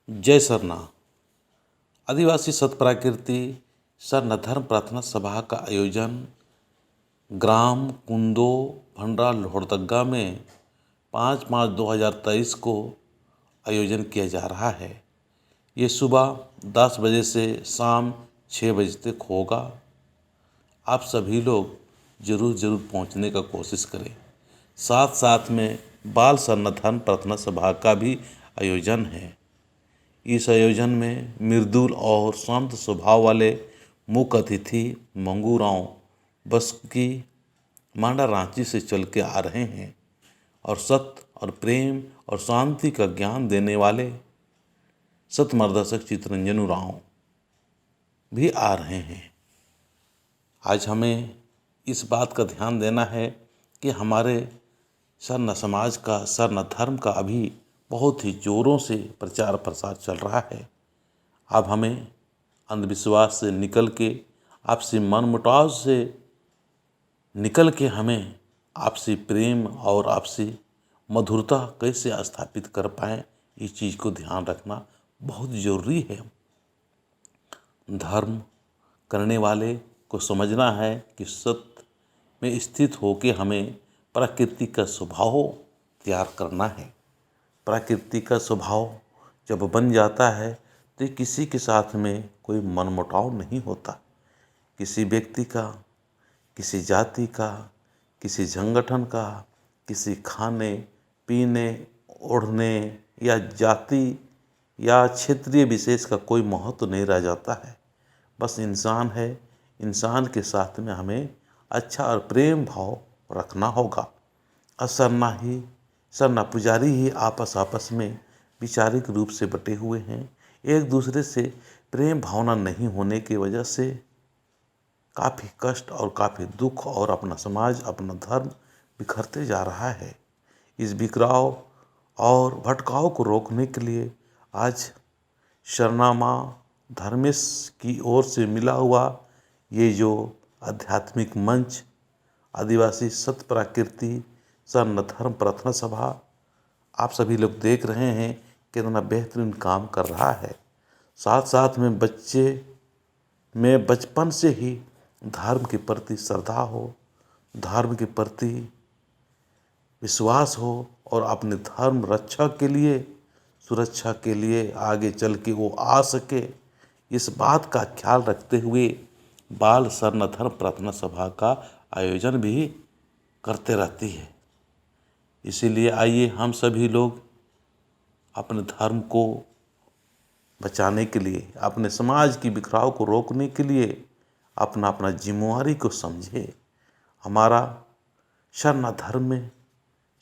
जय सरना। आदिवासी सतप्राकृति सरना धर्म प्रार्थना सभा का आयोजन ग्राम कुंदो भंडरा लोहरदगा में 5 मार्च 2023 को आयोजन किया जा रहा है। ये सुबह 10 बजे से शाम 6 बजे तक होगा। आप सभी लोग जरूर पहुंचने का कोशिश करें। साथ साथ में बाल सरना धर्म प्रार्थना सभा का भी आयोजन है। इस आयोजन में मृदुल और शांत स्वभाव वाले मुख्य अतिथि मंगूराव बस्की मांडा रांची से चल के आ रहे हैं और सत्य और प्रेम और शांति का ज्ञान देने वाले सतमार्गदर्शक चितरंजन राव भी आ रहे हैं। आज हमें इस बात का ध्यान देना है कि हमारे सरना समाज का, सरना धर्म का अभी बहुत ही जोरों से प्रचार प्रसार चल रहा है। अब हमें अंधविश्वास से निकल के, आपसी मनमुटाव से निकल के हमें आपसी प्रेम और आपसी मधुरता कैसे स्थापित कर पाएँ, इस चीज़ को ध्यान रखना बहुत ज़रूरी है। धर्म करने वाले को समझना है कि सत्य में स्थित होके हमें प्रकृति का स्वभाव तैयार करना है। प्रकृति का स्वभाव जब बन जाता है तो किसी के साथ में कोई मनमुटाव नहीं होता। किसी व्यक्ति का, किसी जाति का, किसी संगठन का, किसी खाने पीने ओढ़ने या जाति या क्षेत्रीय विशेष का कोई महत्व नहीं रह जाता है। बस इंसान है, इंसान के साथ में हमें अच्छा और प्रेम भाव रखना होगा। और सरना पुजारी ही आपस में वैचारिक रूप से बटे हुए हैं। एक दूसरे से प्रेम भावना नहीं होने की वजह से काफ़ी कष्ट और काफ़ी दुख और अपना समाज, अपना धर्म बिखरते जा रहा है। इस बिखराव और भटकाव को रोकने के लिए आज सरना माँ धर्मेश की ओर से मिला हुआ ये जो आध्यात्मिक मंच आदिवासी सतप्राकृति सरना धर्म प्रार्थना सभा, आप सभी लोग देख रहे हैं कितना बेहतरीन काम कर रहा है। साथ साथ में बच्चे में बचपन से ही धर्म के प्रति श्रद्धा हो, धर्म के प्रति विश्वास हो और अपने धर्म रक्षा के लिए, सुरक्षा के लिए आगे चल के वो आ सके, इस बात का ख्याल रखते हुए बाल सरना धर्म प्रार्थना सभा का आयोजन भी करते रहती है। इसीलिए आइए हम सभी लोग अपने धर्म को बचाने के लिए, अपने समाज की बिखराव को रोकने के लिए अपना अपना जिम्मेवारी को समझे। हमारा सरना धर्म में,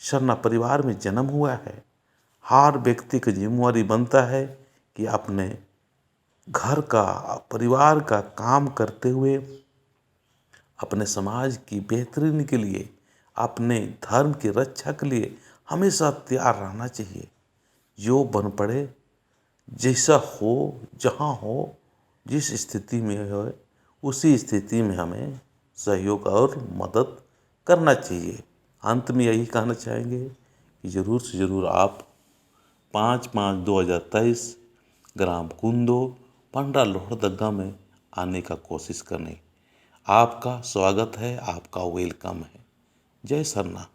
सरना परिवार में जन्म हुआ है। हर व्यक्ति की जिम्मेवारी बनता है कि अपने घर का, परिवार का काम करते हुए अपने समाज की बेहतरीन के लिए, अपने धर्म की रक्षा के लिए हमेशा तैयार रहना चाहिए। जो बन पड़े, जैसा हो, जहाँ हो, जिस स्थिति में हो, उसी स्थिति में हमें सहयोग और मदद करना चाहिए। अंत में यही कहना चाहेंगे कि ज़रूर से ज़रूर आप 5 मार्च 2023 ग्राम कुंदो भंडरा लोहरदगा में आने का कोशिश करने। आपका स्वागत है, आपका वेलकम है। जय सरना।